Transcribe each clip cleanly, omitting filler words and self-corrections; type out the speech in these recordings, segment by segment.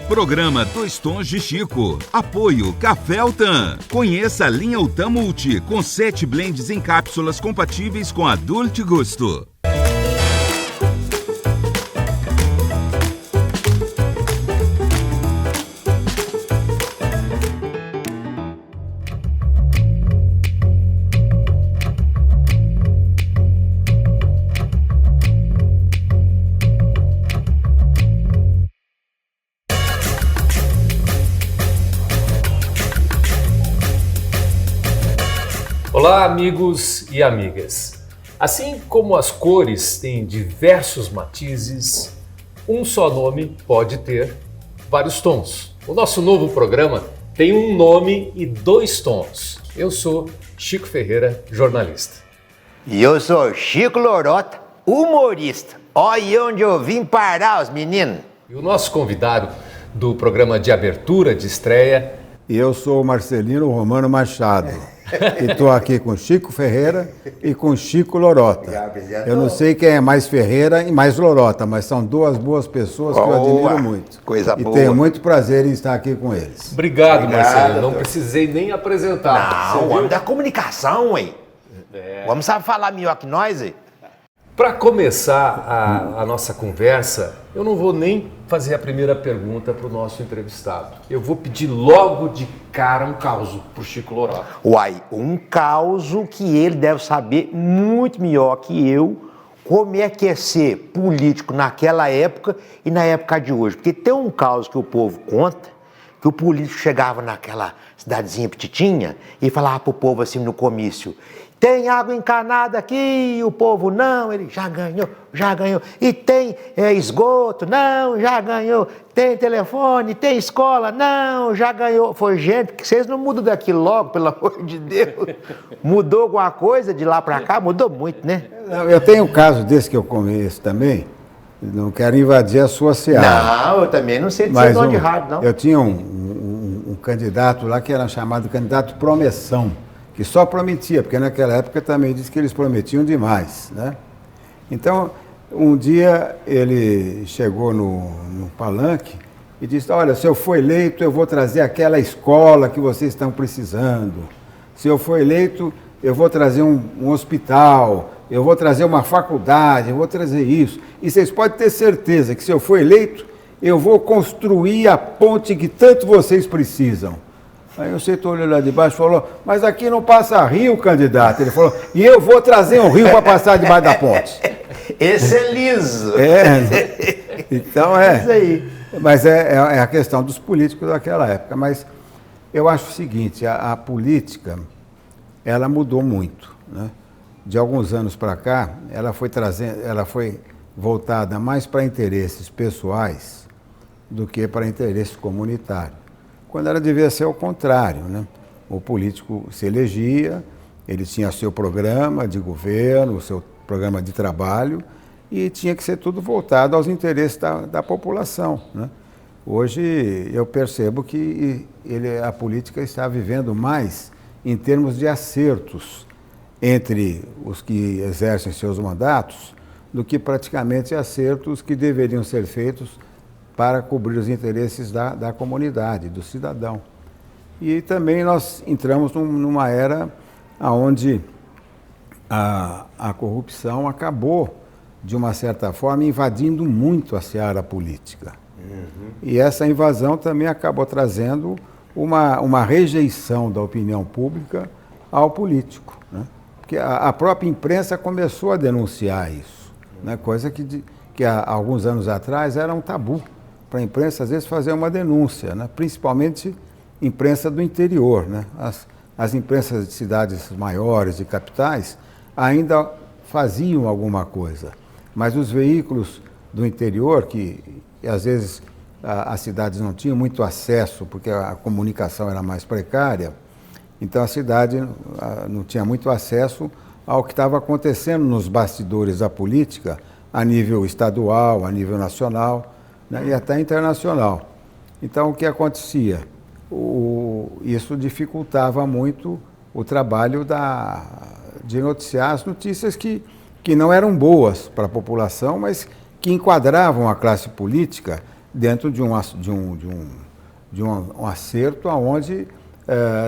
Programa Dois Tons de Chico. Apoio Café Altan. Conheça a linha Altan Multi, com 7 blends em cápsulas compatíveis com adulto gusto. Olá, amigos e amigas. Assim como as cores têm diversos matizes, um só nome pode ter vários tons. O nosso novo programa tem um nome e 2 tons. Eu sou Chico Ferreira, jornalista. E eu sou Chico Lorota, humorista. Olha onde eu vim parar, os meninos. E o nosso convidado do programa de abertura de estreia... E eu sou Marcelino Romano Machado. E estou aqui com Chico Ferreira e com Chico Lorota. Eu não sei quem é mais Ferreira e mais Lorota, mas são 2 boas pessoas que eu admiro muito. Coisa e boa. tenho muito prazer em estar aqui com eles. Obrigado, Marcelino. Não precisei nem apresentar. Não, o homem da comunicação, ué. O homem sabe falar melhor que nós, ué. Para começar a nossa conversa, eu não vou nem fazer a primeira pergunta para o nosso entrevistado. Eu vou pedir logo de cara um causo para o Chico Lorota. Uai, um causo que ele deve saber muito melhor que eu como é que é ser político naquela época e na época de hoje. Porque tem um causo que o povo conta, que o político chegava naquela cidadezinha petitinha e falava pro povo assim no comício: tem água encanada aqui, e o povo não, ele já ganhou. E tem esgoto, não, já ganhou. Tem telefone, tem escola, não, já ganhou. Foi gente que vocês não mudam daqui logo, pelo amor de Deus. Mudou alguma coisa de lá para cá? Mudou muito, né? Eu tenho um caso desse que eu conheço também, não quero invadir a sua seara. Não, eu também não sei de Mas ser de rádio, não. Eu tinha um candidato lá que era chamado candidato promessão, que só prometia, porque naquela época também disse que eles prometiam demais, né? Então, um dia ele chegou no palanque e disse: olha, se eu for eleito, eu vou trazer aquela escola que vocês estão precisando. Se eu for eleito, eu vou trazer um hospital, eu vou trazer uma faculdade, eu vou trazer isso. E vocês podem ter certeza que se eu for eleito, eu vou construir a ponte que tanto vocês precisam. Aí o setor olhou lá de baixo e falou: mas aqui não passa rio, candidato. Ele falou: e eu vou trazer um rio para passar debaixo da ponte. Esse é liso. Então Isso aí. Mas é a questão dos políticos daquela época. Mas eu acho o seguinte, a política, ela mudou muito, né? De alguns anos para cá, ela foi voltada mais para interesses pessoais do que para interesses comunitários. Quando ela devia ser o contrário, né? O político se elegia, ele tinha seu programa de governo, o seu programa de trabalho, e tinha que ser tudo voltado aos interesses da população, né? Hoje eu percebo que a política está vivendo mais em termos de acertos entre os que exercem seus mandatos do que praticamente acertos que deveriam ser feitos para cobrir os interesses da comunidade, do cidadão. E também nós entramos numa era onde a corrupção acabou, de uma certa forma, invadindo muito a seara política. Uhum. E essa invasão também acabou trazendo uma rejeição da opinião pública ao político, né? Porque a própria imprensa começou a denunciar isso, né? Coisa que há alguns anos atrás era um tabu para a imprensa, às vezes, fazer uma denúncia, né? Principalmente imprensa do interior, né? As imprensas de cidades maiores, de capitais, ainda faziam alguma coisa. Mas os veículos do interior, que às vezes as cidades não tinham muito acesso, porque a comunicação era mais precária, então a cidade não tinha muito acesso ao que estava acontecendo nos bastidores da política, a nível estadual, a nível nacional, né, e até internacional. Então, o que acontecia? Isso dificultava muito o trabalho de noticiar as notícias que não eram boas para a população, mas que enquadravam a classe política dentro de um acerto onde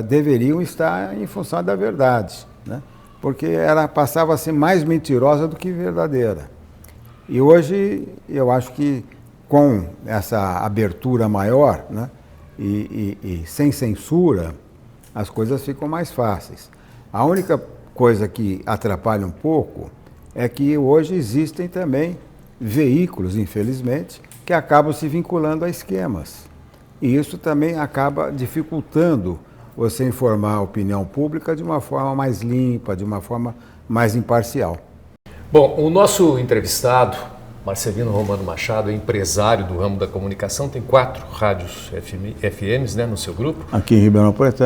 deveriam estar em função da verdade, né? Porque ela passava a ser mais mentirosa do que verdadeira. E hoje eu acho que com essa abertura maior, né, e sem censura, as coisas ficam mais fáceis. A única coisa que atrapalha um pouco é que hoje existem também veículos, infelizmente, que acabam se vinculando a esquemas. E isso também acaba dificultando você informar a opinião pública de uma forma mais limpa, de uma forma mais imparcial. Bom, o nosso entrevistado, Marcelino Romano Machado, é empresário do ramo da comunicação, tem 4 rádios FMs, né, no seu grupo. Aqui em Ribeirão Preto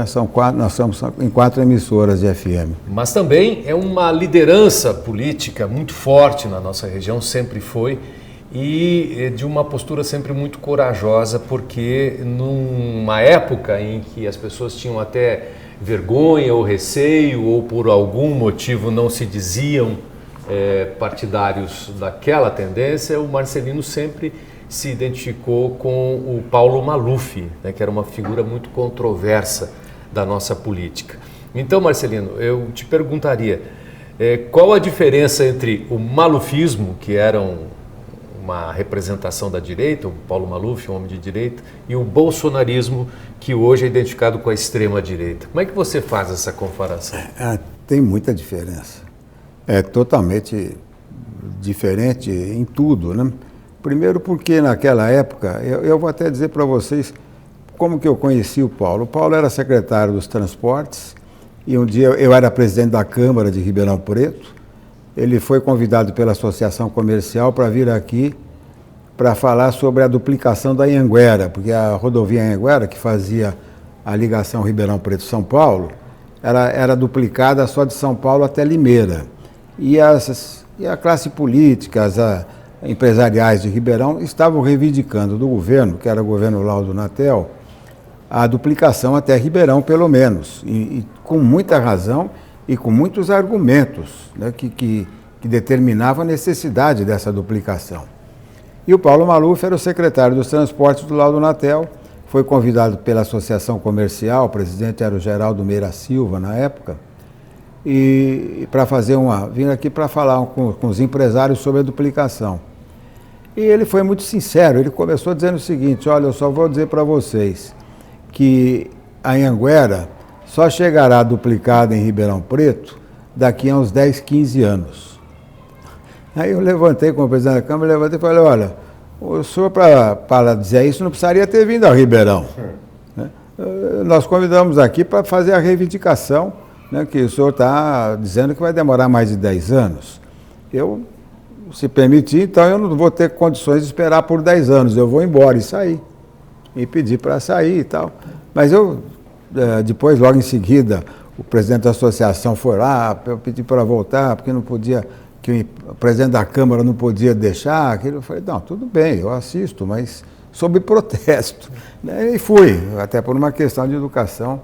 nós estamos em 4 emissoras de FM. Mas também é uma liderança política muito forte na nossa região, sempre foi, e de uma postura sempre muito corajosa, porque numa época em que as pessoas tinham até vergonha ou receio, ou por algum motivo não se diziam partidários daquela tendência, o Marcelino sempre se identificou com o Paulo Maluf, né, que era uma figura muito controversa da nossa política. Então, Marcelino, eu te perguntaria, qual a diferença entre o malufismo, que era uma representação da direita, o Paulo Maluf, um homem de direita, e o bolsonarismo, que hoje é identificado com a extrema-direita? Como é que você faz essa comparação? Tem muita diferença. É totalmente diferente em tudo, né? Primeiro porque naquela época, eu vou até dizer para vocês como que eu conheci o Paulo. O Paulo era secretário dos transportes e um dia eu era presidente da Câmara de Ribeirão Preto. Ele foi convidado pela Associação Comercial para vir aqui para falar sobre a duplicação da Anhanguera, porque a rodovia Anhanguera, que fazia a ligação Ribeirão Preto-São Paulo, era duplicada só de São Paulo até Limeira. E a classe política, empresariais de Ribeirão estavam reivindicando do governo, que era o governo Laudo Natel, a duplicação até Ribeirão, pelo menos, e com muita razão e com muitos argumentos, né, que determinavam a necessidade dessa duplicação. E o Paulo Maluf era o secretário dos transportes do Laudo Natel, foi convidado pela Associação Comercial, o presidente era o Geraldo Meira Silva na época, e para vir aqui para falar com os empresários sobre a duplicação. E ele foi muito sincero, ele começou dizendo o seguinte: olha, eu só vou dizer para vocês que a Anhanguera só chegará duplicada em Ribeirão Preto daqui a uns 10, 15 anos. Aí eu levantei como presidente da Câmara, e falei: olha, o senhor para dizer isso não precisaria ter vindo a Ribeirão. Né? Nós convidamos aqui para fazer a reivindicação, né, que o senhor está dizendo que vai demorar mais de 10 anos. Se permitir, então eu não vou ter condições de esperar por 10 anos, eu vou embora e sair. E pedir para sair e tal. Mas depois, logo em seguida, o presidente da associação foi lá, eu pedi para voltar, porque não podia, que o presidente da Câmara não podia deixar aquilo. Eu falei: não, tudo bem, eu assisto, mas sob protesto. E fui, até por uma questão de educação.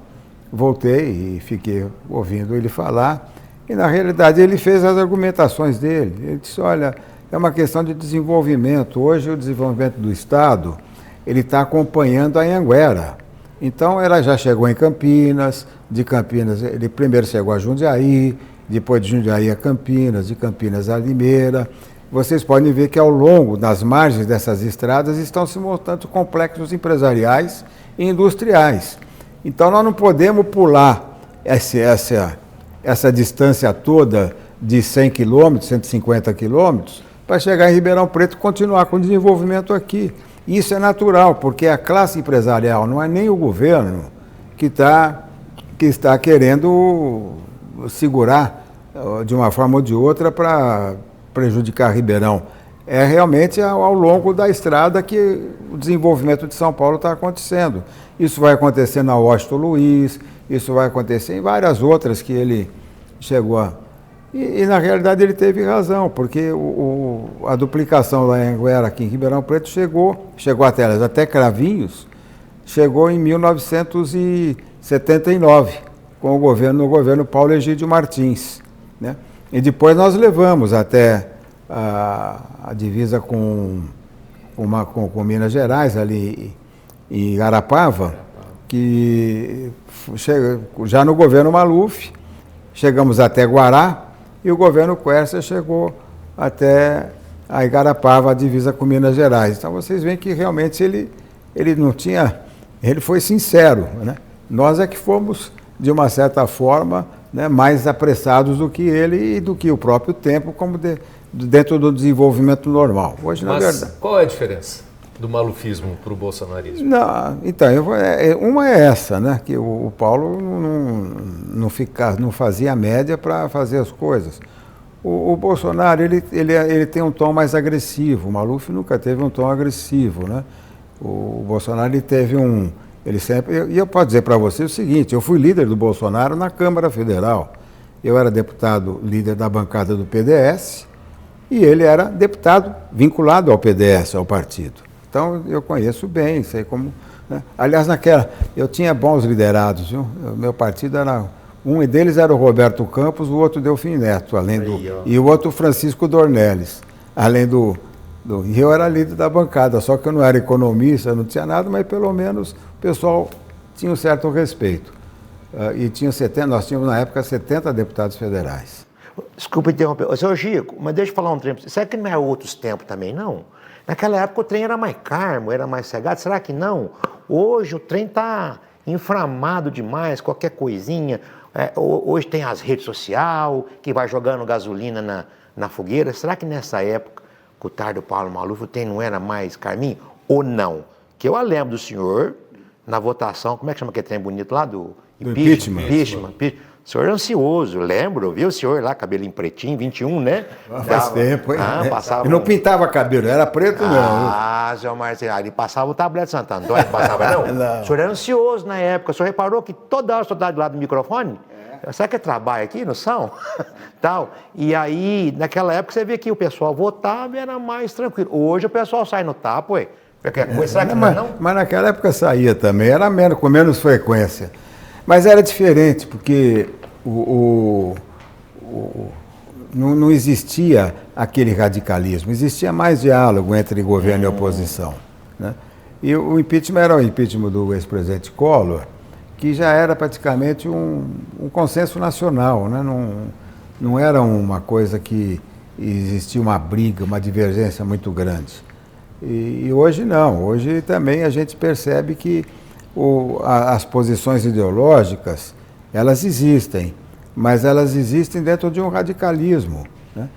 Voltei e fiquei ouvindo ele falar, e na realidade ele fez as argumentações dele. Ele disse: olha, é uma questão de desenvolvimento. Hoje o desenvolvimento do Estado, ele está acompanhando a Anhanguera. Então ela já chegou em Campinas, de Campinas ele primeiro chegou a Jundiaí, depois de Jundiaí a Campinas, de Campinas a Limeira. Vocês podem ver que ao longo das margens dessas estradas estão se montando complexos empresariais e industriais. Então nós não podemos pular essa distância toda de 100 quilômetros, 150 quilômetros, para chegar em Ribeirão Preto e continuar com o desenvolvimento aqui. Isso é natural, porque a classe empresarial não é nem o governo que está querendo segurar de uma forma ou de outra para prejudicar Ribeirão. É realmente ao longo da estrada que o desenvolvimento de São Paulo está acontecendo. Isso vai acontecer na Washington Luiz, isso vai acontecer em várias outras que ele chegou a... E na realidade ele teve razão, porque a duplicação da Anhanguera aqui em Ribeirão Preto chegou até Cravinhos, chegou em 1979, com o governo Paulo Egídio Martins, né? E depois nós levamos até a divisa com uma com Minas Gerais, ali em Igarapava, que já no governo Maluf, chegamos até Guará, e o governo Quercia chegou até a Igarapava, a divisa com Minas Gerais. Então vocês veem que realmente ele não tinha, ele foi sincero, né? Nós é que fomos, de uma certa forma, né, mais apressados do que ele e do que o próprio tempo, como dentro do desenvolvimento normal. Hoje, na verdade. Qual é a diferença do malufismo para o bolsonarismo? Não, então, uma é essa, né? Que o Paulo não fazia média para fazer as coisas. O Bolsonaro, ele tem um tom mais agressivo. O Maluf nunca teve um tom agressivo, né? O Bolsonaro, ele teve ele sempre... E eu posso dizer para você o seguinte, eu fui líder do Bolsonaro na Câmara Federal. Eu era deputado líder da bancada do PDS e ele era deputado vinculado ao PDS, ao partido. Então, eu conheço bem, sei como... Né? Aliás, eu tinha bons liderados, viu? O meu partido era... Um deles era o Roberto Campos, o outro Delfim Neto, e o outro Francisco Dornelles, além e eu era líder da bancada, só que eu não era economista, não tinha nada, mas pelo menos o pessoal tinha um certo respeito. E nós tínhamos na época 70 deputados federais. Desculpa interromper. Ô, seu Chico, mas deixa eu falar um trem. Será que não é outros tempos também, não? Naquela época o trem era mais calmo, era mais cegado. Será que não? Hoje o trem está inflamado demais, qualquer coisinha. Hoje tem as redes sociais, que vai jogando gasolina na fogueira. Será que nessa época, com o tarde do Paulo Maluf, o trem não era mais carminho? Ou não? Que eu lembro do senhor, na votação, como é que chama aquele trem bonito lá? Do impeachment. O senhor é ansioso, lembro, viu o senhor lá, cabelinho pretinho, 21, né? Faz tempo, hein? Passava... Eu não pintava cabelo, era preto não. Seu Marcelo, ele passava o tablete Santo Antônio, passava não? Não. O senhor era ansioso na época, o senhor reparou que toda hora o senhor estava do lado do microfone? Será que é trabalho aqui no São? Tal. E aí, naquela época, você vê que o pessoal votava e era mais tranquilo. Hoje o pessoal sai no tapa, ué. Será que não? Mas naquela época saía também, era com menos frequência. Mas era diferente, porque não existia aquele radicalismo, existia mais diálogo entre governo e oposição. Né? E o impeachment era o impeachment do ex-presidente Collor, que já era praticamente um consenso nacional, né? Não era uma coisa que existia uma briga, uma divergência muito grande. E hoje não, hoje também a gente percebe que as posições ideológicas, elas existem, mas elas existem dentro de um radicalismo. Né?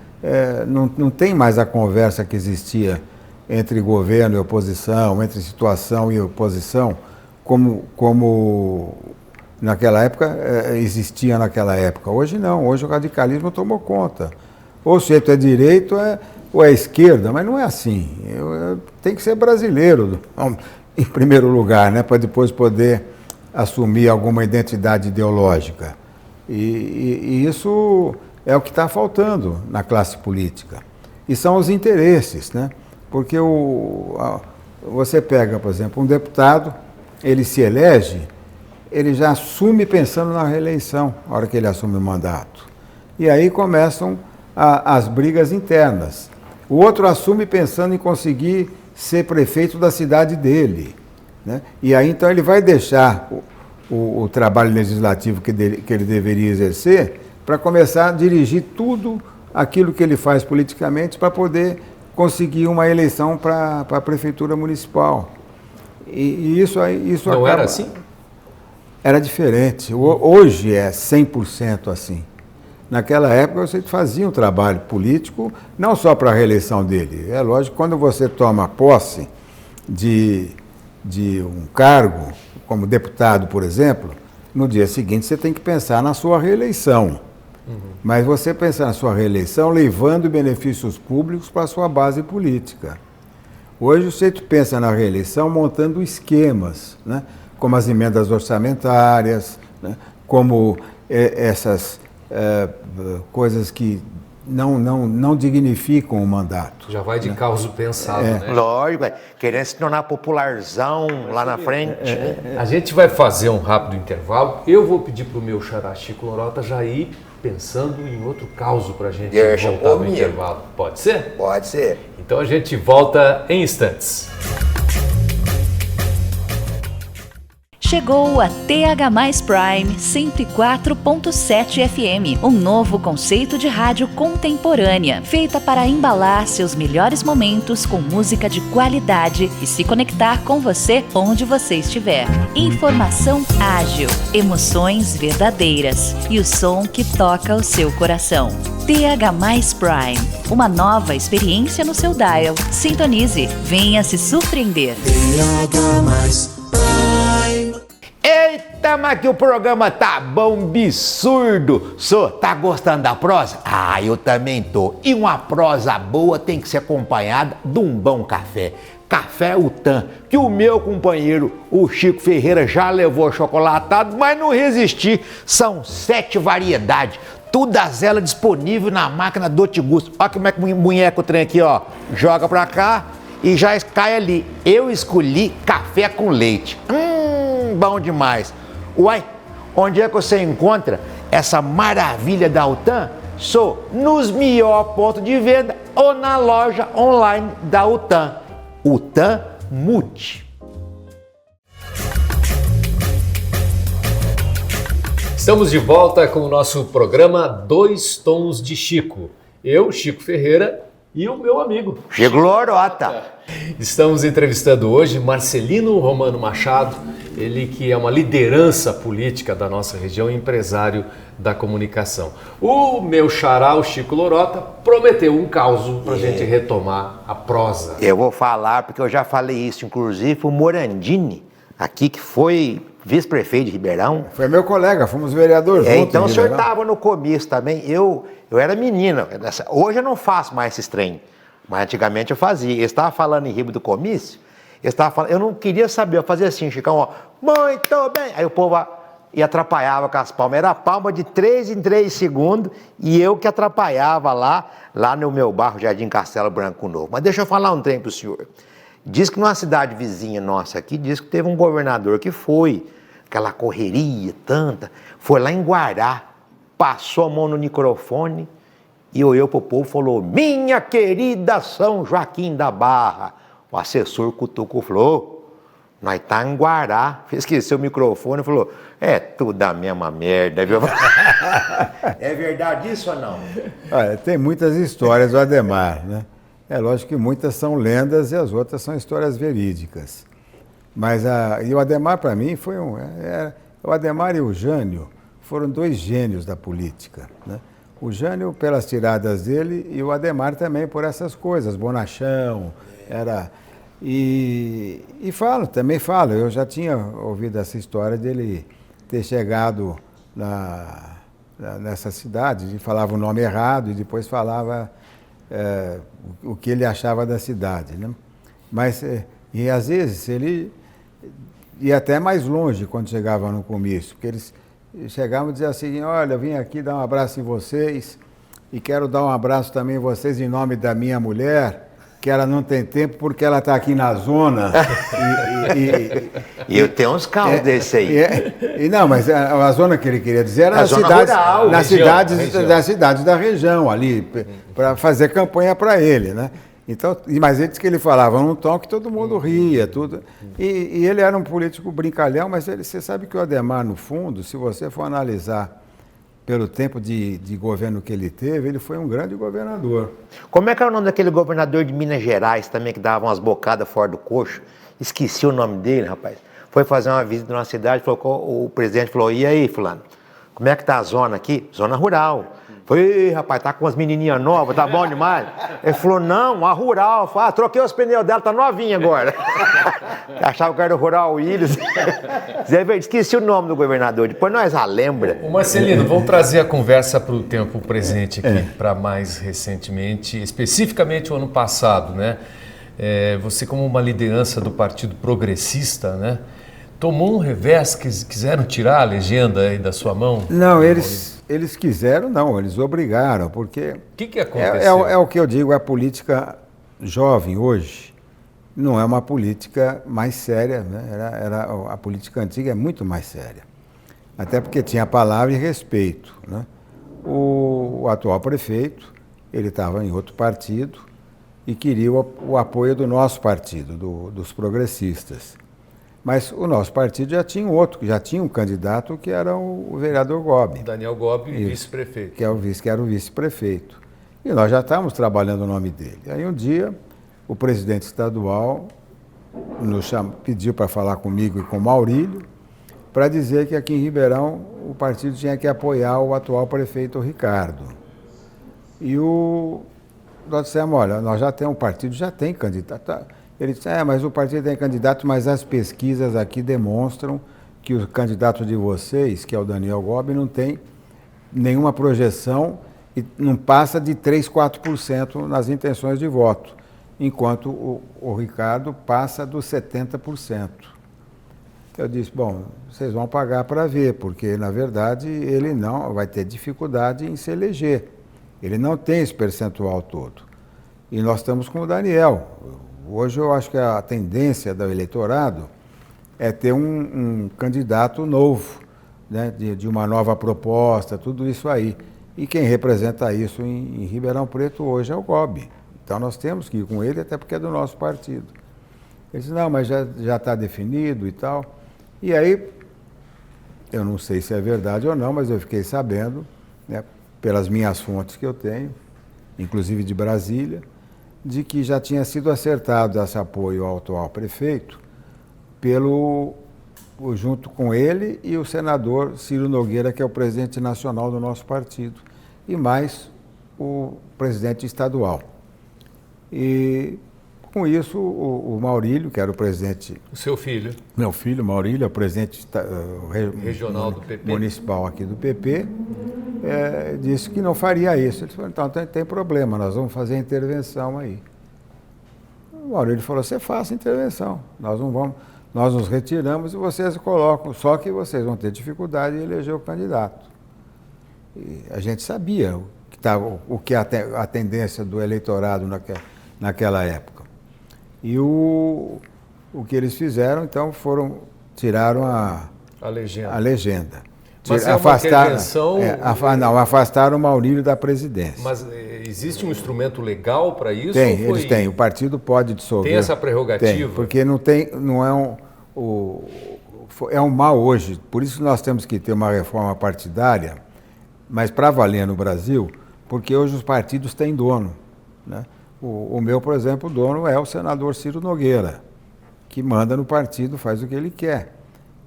Não tem mais a conversa que existia entre governo e oposição, entre situação e oposição, como naquela época existia naquela época. Hoje não, hoje o radicalismo tomou conta. Ou o sujeito é direito ou é esquerda, mas não é assim. Tem que ser brasileiro, em primeiro lugar, né, para depois poder assumir alguma identidade ideológica. E isso é o que está faltando na classe política. E são os interesses, né? Porque você pega, por exemplo, um deputado, ele se elege, ele já assume pensando na reeleição, na hora que ele assume o mandato. E aí começam as brigas internas. O outro assume pensando em conseguir ser prefeito da cidade dele. Né? E aí, então, ele vai deixar o trabalho legislativo que ele deveria exercer para começar a dirigir tudo aquilo que ele faz politicamente para poder conseguir uma eleição para a prefeitura municipal. E isso não acaba... era assim? Era diferente. Hoje é 100% assim. Naquela época você fazia um trabalho político, não só para a reeleição dele. É lógico, quando você toma posse de um cargo, como deputado, por exemplo, no dia seguinte você tem que pensar na sua reeleição. Mas você pensar na sua reeleição levando benefícios públicos para a sua base política. Hoje você pensa na reeleição montando esquemas, né? Como as emendas orçamentárias, né? Como essas coisas que não dignificam o mandato. Já vai de causa pensado, né? Lógico, querendo se tornar popularzão lá na frente. A gente vai fazer um rápido intervalo. Eu vou pedir para o meu xará Chico Lorota já ir pensando em outro caos para a gente Deixa voltar do comigo. intervalo. Pode ser? Pode ser. Então a gente volta em instantes. Chegou a TH Mais Prime 104.7 FM, um novo conceito de rádio contemporânea, feita para embalar seus melhores momentos com música de qualidade e se conectar com você onde você estiver. Informação ágil, emoções verdadeiras e o som que toca o seu coração. TH Mais Prime, uma nova experiência no seu dial. Sintonize, venha se surpreender. TH Mais Prime. Eita, mas que o programa tá bom, absurdo. Sô, tá gostando da prosa? Ah, eu também tô. E uma prosa boa tem que ser acompanhada de um bom café. Café Utan, que o meu companheiro, o Chico Ferreira, já levou chocolatado, mas não resisti. São 7 variedades, todas elas disponíveis na máquina do Tigusto. Olha como é que munheca o trem aqui, ó. Joga pra cá e já cai ali. Eu escolhi café com leite. Bom demais. Uai, onde é que você encontra essa maravilha da Utan? Sou nos melhores pontos de venda ou na loja online da Utan. Utan Multi. Estamos de volta com o nosso programa Dois Tons de Chico. Eu, Chico Ferreira, e o meu amigo Chico Lorota. Estamos entrevistando hoje Marcelino Romano Machado, ele que é uma liderança política da nossa região e empresário da comunicação. O meu xará, o Chico Lorota, prometeu um caos para a gente retomar a prosa. Eu vou falar, porque eu já falei isso, inclusive, o Morandini, aqui que foi vice-prefeito de Ribeirão. Foi meu colega, fomos vereadores juntos. Então o em senhor Ribeirão. estava no começo também. Eu era menino. Hoje eu não faço mais esses trem, mas antigamente eu fazia. Ele estava falando em Ribeirão do comício, eu não queria saber, eu fazia assim, Chicão, ó, muito bem. Aí o povo e atrapalhava com as palmas. Era palma de 3 em 3 segundos e eu que atrapalhava lá no meu bairro, Jardim Castelo Branco Novo. Mas deixa eu falar um trem para o senhor. Diz que numa cidade vizinha nossa aqui, diz que teve um governador que foi, aquela correria tanta, foi lá em Guará, passou a mão no microfone e olhou para o povo e falou: minha querida São Joaquim da Barra. O assessor cutucou e falou: nós tá em Guará. Esqueceu o microfone e falou: é tudo a mesma merda, viu? É verdade isso ou não? Olha, tem muitas histórias do Adhemar, né? É lógico que muitas são lendas e as outras são histórias verídicas. Mas e o Adhemar, para mim, foi o Adhemar e o Jânio foram 2 gênios da política, né? O Jânio pelas tiradas dele e o Adhemar também por essas coisas, bonachão, também falo, eu já tinha ouvido essa história dele ter chegado nessa cidade e falava o nome errado e depois falava o que ele achava da cidade, né? Mas, e às vezes ele ia até mais longe quando chegava no comício, porque eles chegavam e diziam assim: olha, eu vim aqui dar um abraço em vocês e quero dar um abraço também em vocês em nome da minha mulher, que ela não tem tempo porque ela está aqui na zona. E eu tenho uns carros desse aí. Não, mas a zona que ele queria dizer era A zona rural, nas cidades da região ali, para fazer campanha para ele, né? Então, mas ele disse que ele falava num tom que todo mundo ria, tudo. E ele era um político brincalhão, mas você sabe que o Adhemar, no fundo, se você for analisar pelo tempo de governo que ele teve, ele foi um grande governador. Como é que era o nome daquele governador de Minas Gerais também, que dava umas bocadas fora do coxo? Esqueci o nome dele, rapaz. Foi fazer uma visita numa cidade, o presidente falou: e aí, fulano, como é que tá a zona aqui? Zona rural. Falei: rapaz, tá com umas menininhas novas, tá bom demais? Ele falou: não, a rural. Falei: troquei os pneus dela, tá novinha agora. Achava que era o Rural Willis. Esqueci o nome do governador, depois nós lembra. O Marcelino, vamos trazer a conversa para o tempo presente aqui, para mais recentemente, especificamente o ano passado, né? Você, como uma liderança do Partido Progressista, né? Tomou um revés, quiseram tirar a legenda aí da sua mão? Não, eles quiseram, não, eles obrigaram, porque... O que aconteceu? É o que eu digo, a política jovem hoje não é uma política mais séria, né? A política antiga é muito mais séria. Até porque tinha palavra e respeito, né? o atual prefeito, ele estava em outro partido e queria o apoio do nosso partido, dos progressistas. Mas o nosso partido já tinha outro, já tinha um candidato que era o vereador Gobi. Daniel Gobi, vice-prefeito. Que era o vice-prefeito. E nós já estávamos trabalhando o nome dele. Aí um dia, o presidente estadual pediu para falar comigo e com o Maurílio, para dizer que aqui em Ribeirão o partido tinha que apoiar o atual prefeito Ricardo. E nós dissemos, olha, nós já temos, o partido já tem candidato. Ele disse, mas o partido tem candidato, mas as pesquisas aqui demonstram que o candidato de vocês, que é o Daniel Gobi, não tem nenhuma projeção e não passa de 3, 4% nas intenções de voto, enquanto o Ricardo passa dos 70%. Eu disse, bom, vocês vão pagar para ver, porque, na verdade, ele não vai ter dificuldade em se eleger. Ele não tem esse percentual todo. E nós estamos com o Daniel. Hoje eu acho que a tendência do eleitorado é ter um candidato novo, né, de uma nova proposta, tudo isso aí. E quem representa isso em Ribeirão Preto hoje é o Gobi. Então nós temos que ir com ele, até porque é do nosso partido. Ele disse, não, mas já está definido e tal. E aí, eu não sei se é verdade ou não, mas eu fiquei sabendo, né, pelas minhas fontes que eu tenho, inclusive de Brasília, de que já tinha sido acertado esse apoio ao atual prefeito junto com ele e o senador Ciro Nogueira, que é o presidente nacional do nosso partido, e mais o presidente estadual. E com isso, o Maurílio, que era o presidente... O seu filho. Meu filho, Maurílio, é o presidente regional do PP. Municipal aqui do PP, disse que não faria isso. Ele falou, então tem problema, nós vamos fazer a intervenção aí. O Maurílio falou, você faça a intervenção, nós nos retiramos e vocês colocam, só que vocês vão ter dificuldade em eleger o candidato. E a gente sabia o que a tendência do eleitorado naquela época. E o que eles fizeram, então, tiraram a legenda. Mas é uma intervenção... afastaram o Maurílio da presidência. Mas existe um instrumento legal para isso? Tem, eles têm. O partido pode dissolver. Tem essa prerrogativa? Tem, porque é um mal hoje. Por isso nós temos que ter uma reforma partidária, mas para valer no Brasil, porque hoje os partidos têm dono, né? O meu, por exemplo, o dono é o senador Ciro Nogueira, que manda no partido, faz o que ele quer.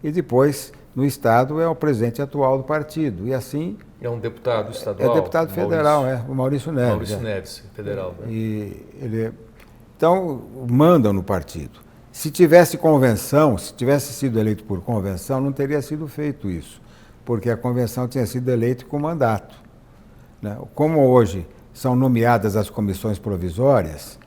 E depois, no Estado, é o presidente atual do partido. E assim... É um deputado estadual? É deputado federal, o Maurício Neves. Maurício Neves, federal. Né? Então, mandam no partido. Se tivesse convenção, se tivesse sido eleito por convenção, não teria sido feito isso, porque a convenção tinha sido eleita com mandato, né? Como hoje são nomeadas as comissões provisórias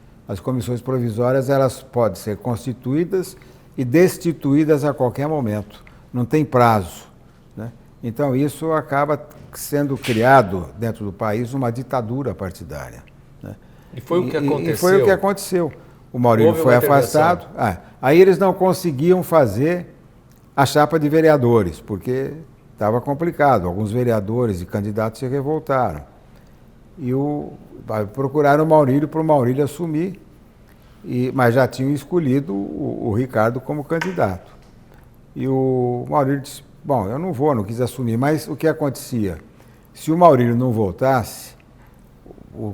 elas podem ser constituídas e destituídas a qualquer momento, não tem prazo, né? Então isso acaba sendo criado dentro do país uma ditadura partidária, né? E foi o que aconteceu. E foi o que aconteceu. O Maurílio foi afastado. Aí eles não conseguiam fazer a chapa de vereadores, porque estava complicado. Alguns vereadores e candidatos se revoltaram. E procuraram o Maurílio para o Maurílio assumir, mas já tinham escolhido o Ricardo como candidato. E o Maurílio disse, bom, eu não quis assumir. Mas o que acontecia? Se o Maurílio não voltasse,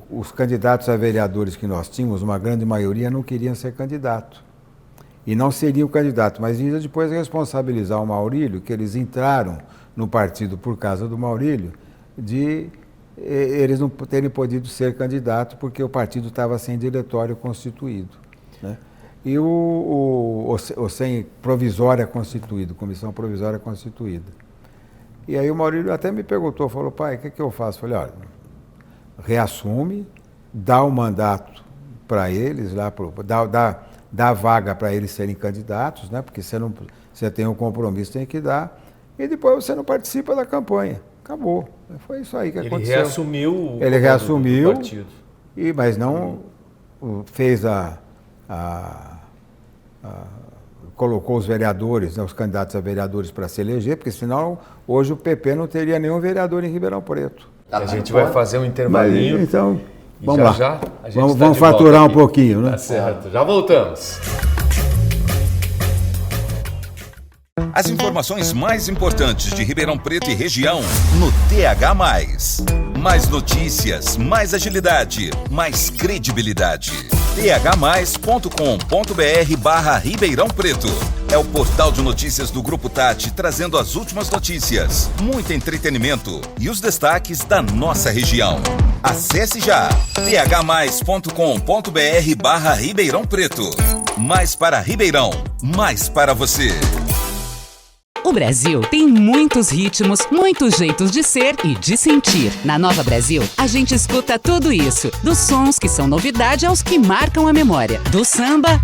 os candidatos a vereadores que nós tínhamos, uma grande maioria, não queriam ser candidato. E não seriam candidato, mas ia depois responsabilizar o Maurílio, que eles entraram no partido por causa do Maurílio, de eles não terem podido ser candidato porque o partido estava sem diretório constituído, né? E sem provisória constituído, comissão provisória constituída. E aí o Maurílio até me perguntou, falou, pai, o que eu faço? Eu falei, olha, reassume, dá o mandato para eles, dá vaga para eles serem candidatos, né? Porque você tem um compromisso, tem que dar, e depois você não participa da campanha. Acabou. Foi isso aí que aconteceu. Ele reassumiu o partido. Mas não fez colocou os vereadores, né, os candidatos a vereadores para se eleger, porque senão hoje o PP não teria nenhum vereador em Ribeirão Preto. A gente vai fazer um intervalinho. Então, e vamos lá. já a gente Vamos tá de faturar volta um aqui. pouquinho, né? Tá certo, já voltamos. As informações mais importantes de Ribeirão Preto e região no TH+. Mais notícias, mais agilidade, mais credibilidade. th+.com.br/Ribeirão Preto. É o portal de notícias do Grupo Tati, trazendo as últimas notícias, muito entretenimento e os destaques da nossa região. Acesse já th+.com.br/Ribeirão Preto. Mais para Ribeirão, mais para você. O Brasil tem muitos ritmos, muitos jeitos de ser e de sentir. Na Nova Brasil, a gente escuta tudo isso. Dos sons que são novidade aos que marcam a memória. Do samba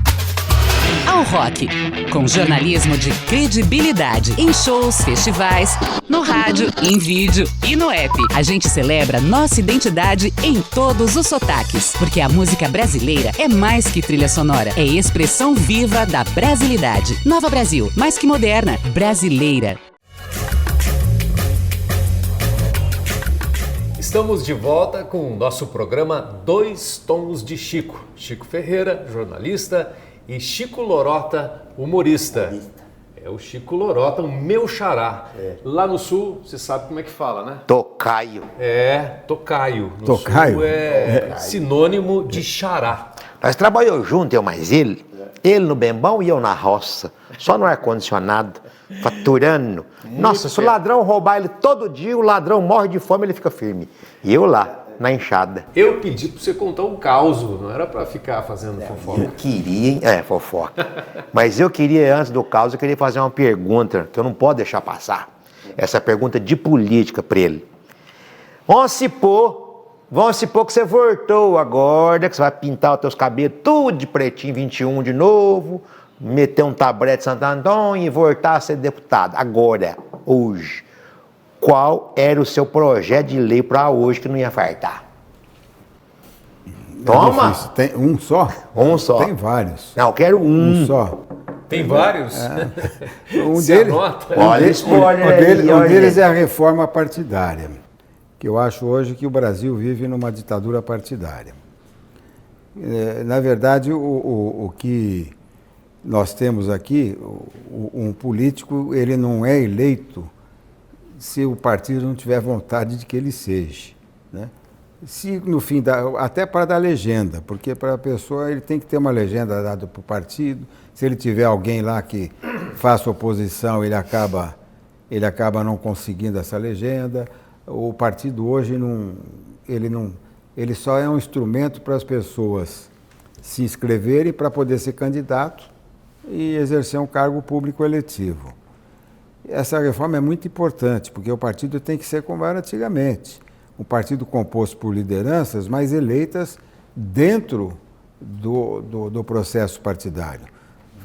ao rock. Com jornalismo de credibilidade. Em shows, festivais, no rádio, em vídeo e no app. A gente celebra nossa identidade em todos os sotaques. Porque a música brasileira é mais que trilha sonora. É expressão viva da brasilidade. Nova Brasil, mais que moderna, brasileira. Estamos de volta com o nosso programa Dois Tons de Chico. Chico Ferreira, jornalista, e Chico Lorota, humorista. É o Chico Lorota, o meu xará. Lá no sul, você sabe como é que fala, né? Tocaio. É, tocaio. No Tocaio? sul é sinônimo de xará. Nós trabalhamos juntos, eu mais ele. Ele no bembão e eu na roça. Só no ar-condicionado, faturando. Nossa, se o ladrão roubar ele todo dia, o ladrão morre de fome, ele fica firme. E eu lá, na enxada. Eu pedi pra você contar um caos, não era pra ficar fazendo fofoca. Eu queria, hein? Fofoca. Mas eu queria, antes do caos, eu queria fazer uma pergunta que eu não posso deixar passar. Essa pergunta de política pra ele. Vamos supor que você voltou agora, que você vai pintar os teus cabelos tudo de pretinho 21 de novo, meter um tabrete de Santo Antônio e voltar a ser deputado. Agora, hoje, qual era o seu projeto de lei para hoje que não ia faltar? Toma! Tem um só? Um só. Tem vários. Não, eu quero Um só. Tem vários? Um Você deles, anota? Olha, spoiler aí, um olha. deles é a reforma partidária, que eu acho hoje que o Brasil vive numa ditadura partidária. Na verdade, o que nós temos aqui, um político, ele não é eleito se o partido não tiver vontade de que ele seja, né? Se no fim, até para dar legenda, porque para a pessoa ele tem que ter uma legenda dada para o partido. Se ele tiver alguém lá que faça oposição, ele acaba não conseguindo essa legenda. O partido hoje ele só é um instrumento para as pessoas se inscreverem para poder ser candidato e exercer um cargo público eletivo. Essa reforma é muito importante, porque o partido tem que ser como era antigamente. Um partido composto por lideranças, mas eleitas dentro do processo partidário.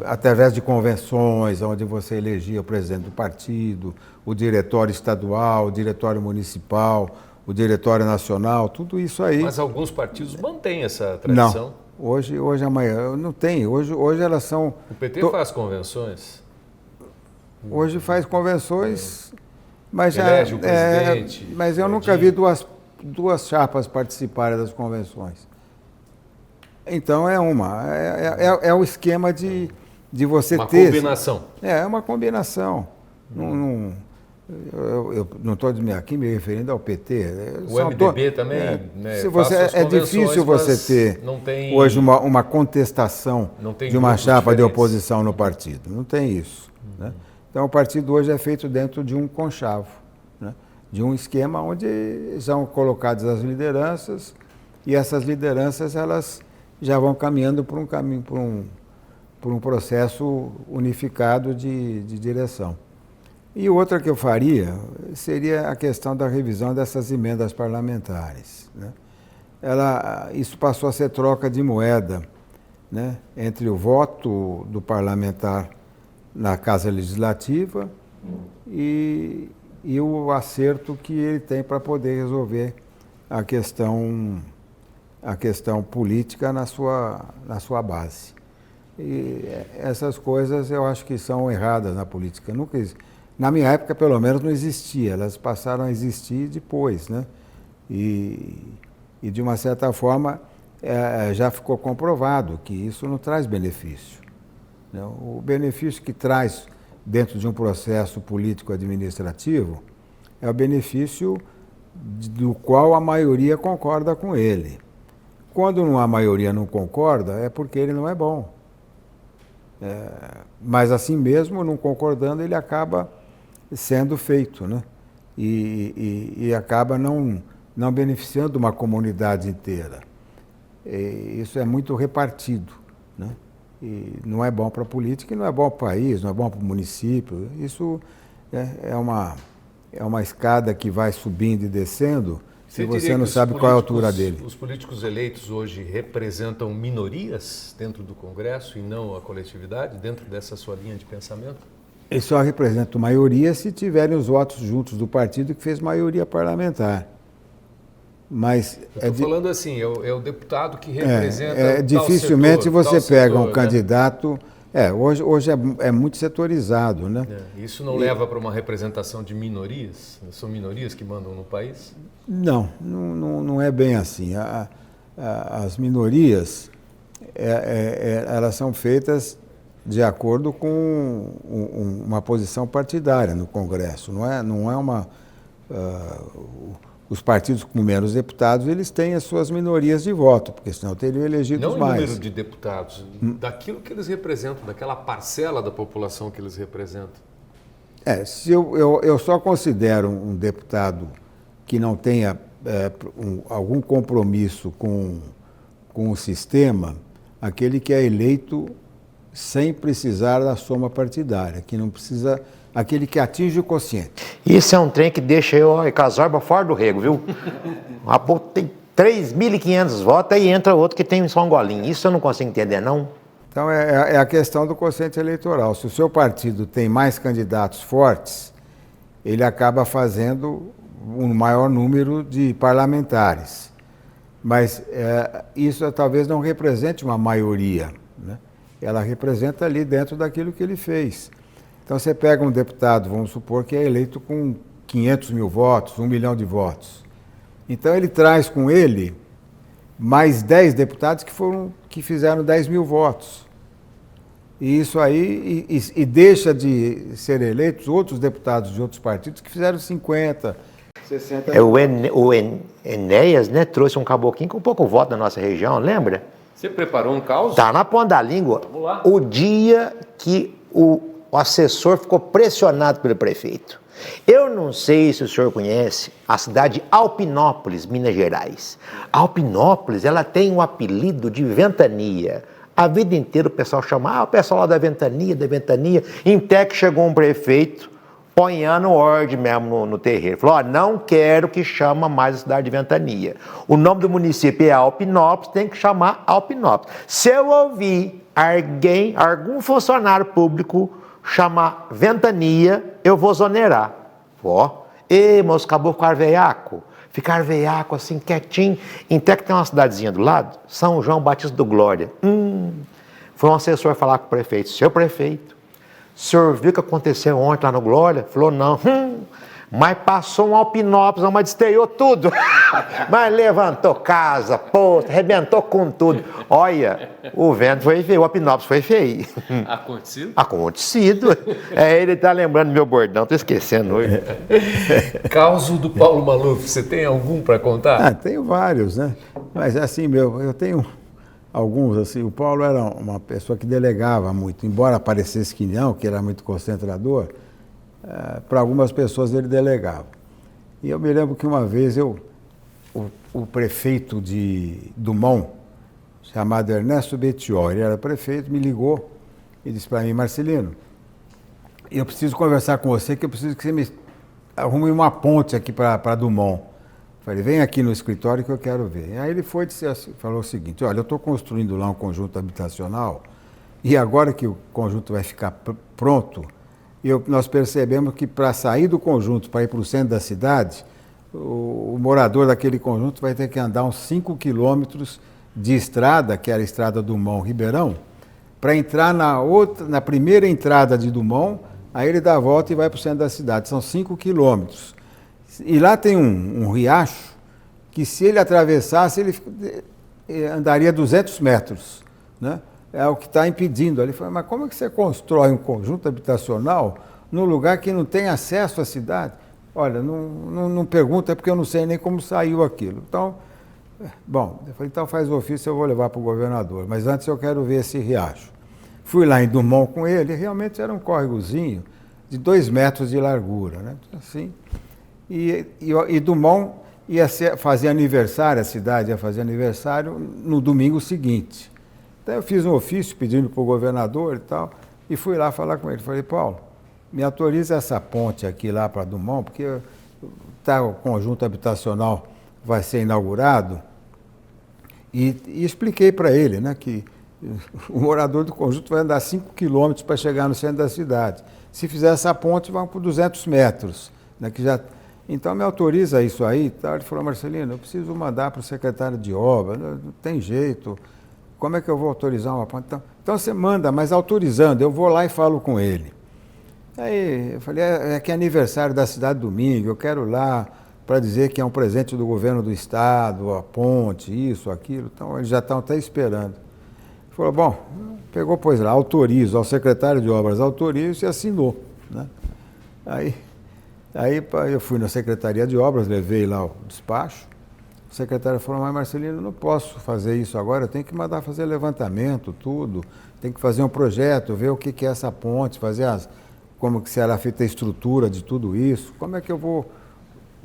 Através de convenções, onde você elegia o presidente do partido, o diretório estadual, o diretório municipal, o diretório nacional, tudo isso aí. Mas alguns partidos mantêm essa tradição. Não. Hoje amanhã, não tem. Hoje elas são... O PT faz convenções? Hoje faz convenções... Mas, elege o presidente, mas eu nunca vi duas chapas participarem das convenções. Então é o esquema de você uma ter... Uma combinação. É uma combinação. Eu não estou aqui me referindo ao PT. O MDB também, né? É difícil você ter hoje uma contestação de uma chapa de oposição no partido. Não tem isso, né? Então, o partido hoje é feito dentro de um conchavo, né? De um esquema onde são colocadas as lideranças e essas lideranças elas já vão caminhando por um processo unificado de direção. E outra que eu faria seria a questão da revisão dessas emendas parlamentares, né? Isso passou a ser troca de moeda, né? Entre o voto do parlamentar na Casa Legislativa e o acerto que ele tem para poder resolver a questão política na sua base. E essas coisas eu acho que são erradas na política. Na minha época, pelo menos, não existia. Elas passaram a existir depois, né? E de uma certa forma, já ficou comprovado que isso não traz benefício. Né? O benefício que traz dentro de um processo político-administrativo é o benefício do qual a maioria concorda com ele. Quando a maioria não concorda, é porque ele não é bom. Mas assim mesmo, não concordando, ele acaba sendo feito, né? E acaba não beneficiando uma comunidade inteira. Isso é muito repartido, né? E não é bom para a política, e não é bom para o país, não é bom para o município. Isso é uma escada que vai subindo e descendo, se você não sabe qual é a altura dele. Os políticos eleitos hoje representam minorias dentro do Congresso e não a coletividade, dentro dessa sua linha de pensamento? Eles só representam maioria se tiverem os votos juntos do partido que fez maioria parlamentar. Mas eu estou falando assim, é o deputado que representa dificilmente setor, você pega setor, um candidato... Hoje é muito setorizado, né? Isso não leva para uma representação de minorias? São minorias que mandam no país? Não é bem assim. As minorias, elas são feitas de acordo com uma posição partidária no Congresso. Não é uma... Os partidos com menos deputados, eles têm as suas minorias de voto, porque senão teriam elegido mais. Não o número de deputados, daquilo que eles representam, daquela parcela da população que eles representam. Se eu só considero um deputado que não tenha algum compromisso com o sistema, aquele que é eleito sem precisar da soma partidária, que não precisa... Aquele que atinge o quociente. Isso é um trem que deixa eu e Casorba fora do rego, viu? Tem 3.500 votos, aí entra outro que tem só um golinho. Isso eu não consigo entender, não. Então, é a questão do quociente eleitoral. Se o seu partido tem mais candidatos fortes, ele acaba fazendo um maior número de parlamentares. Mas isso talvez não represente uma maioria, né? Ela representa ali dentro daquilo que ele fez. Então, você pega um deputado, vamos supor, que é eleito com 500 mil votos, 1 milhão de votos. Então, ele traz com ele mais 10 deputados que fizeram 10 mil votos. E isso aí, e deixa de ser eleitos outros deputados de outros partidos que fizeram 50, 60 mil. O Enéas, né, trouxe um caboclinho com pouco voto na nossa região, lembra? Você preparou um caos? Tá na ponta da língua. Vamos lá. O dia que o assessor ficou pressionado pelo prefeito. Eu não sei se o senhor conhece a cidade de Alpinópolis, Minas Gerais. Alpinópolis, ela tem um apelido de ventania. A vida inteira o pessoal chama, o pessoal lá da ventania, até que chegou um prefeito ponhando ordem mesmo no terreiro. Falou, não quero que chama mais a cidade de ventania. O nome do município é Alpinópolis, tem que chamar Alpinópolis. Se eu ouvir algum funcionário público chamar ventania, eu vou exonerar. Moço, acabou com arveiaco. Ficar veiaco assim, quietinho. Até que tem uma cidadezinha do lado, São João Batista do Glória. Foi um assessor falar com o prefeito. Seu prefeito, o senhor viu o que aconteceu ontem lá no Glória? Falou, não. Mas passou um Alpinópolis, mas desteiou tudo. Mas levantou casa, posto, arrebentou com tudo. Olha, o vento foi feio, o Alpinópolis foi feio. Acontecido? Acontecido. Ele tá lembrando meu bordão, tô esquecendo hoje. Caso do Paulo Maluf, você tem algum para contar? Tenho vários, né? Mas assim, eu tenho alguns, assim, o Paulo era uma pessoa que delegava muito, embora parecesse que não, que era muito concentrador, para algumas pessoas ele delegava. E eu me lembro que uma vez o prefeito de Dumont, chamado Ernesto Bettiol, ele era prefeito, me ligou e disse para mim, Marcelino, eu preciso conversar com você, que eu preciso que você me arrume uma ponte aqui para Dumont. Falei, vem aqui no escritório que eu quero ver. E aí ele foi e falou o seguinte, olha, eu estou construindo lá um conjunto habitacional e agora que o conjunto vai ficar pronto, nós percebemos que para sair do conjunto, para ir para o centro da cidade, o morador daquele conjunto vai ter que andar uns 5 quilômetros de estrada, que era a estrada Dumont-Ribeirão, para entrar na primeira entrada de Dumont, aí ele dá a volta e vai para o centro da cidade. São 5 quilômetros. E lá tem um riacho que se ele atravessasse, ele andaria 200 metros, né? É o que está impedindo. Ele falou, mas como é que você constrói um conjunto habitacional num lugar que não tem acesso à cidade? Olha, não pergunta, é porque eu não sei nem como saiu aquilo. Então, bom, eu falei, então faz ofício, eu vou levar para o governador, mas antes eu quero ver esse riacho. Fui lá em Dumont com ele, realmente era um córregozinho de 2 metros de largura, né? Assim, e Dumont ia fazer aniversário, a cidade ia fazer aniversário no domingo seguinte. Então eu fiz um ofício pedindo para o governador e tal, e fui lá falar com ele. Falei, Paulo, me autoriza essa ponte aqui lá para Dumont, porque o conjunto habitacional vai ser inaugurado. E expliquei para ele, né, que o morador do conjunto vai andar 5 quilômetros para chegar no centro da cidade. Se fizer essa ponte, vão por 200 metros. Né, que já... Então me autoriza isso aí. Tá? Ele falou, Marcelino, eu preciso mandar para o secretário de obra, não tem jeito. Como é que eu vou autorizar uma ponte? Então você manda, mas autorizando, eu vou lá e falo com ele. Aí eu falei, é que é aniversário da cidade domingo, eu quero lá para dizer que é um presente do governo do estado, a ponte, isso, aquilo. Então eles já estão até esperando. Ele falou, bom, pegou, pois lá, autorizo, ao secretário de obras, autorizo e assinou. Né? Aí eu fui na secretaria de obras, levei lá o despacho. O secretário falou, mas Marcelino, não posso fazer isso agora, eu tenho que mandar fazer levantamento, tudo, tem que fazer um projeto, ver o que é essa ponte, fazer como que será feita a estrutura de tudo isso, como é que eu vou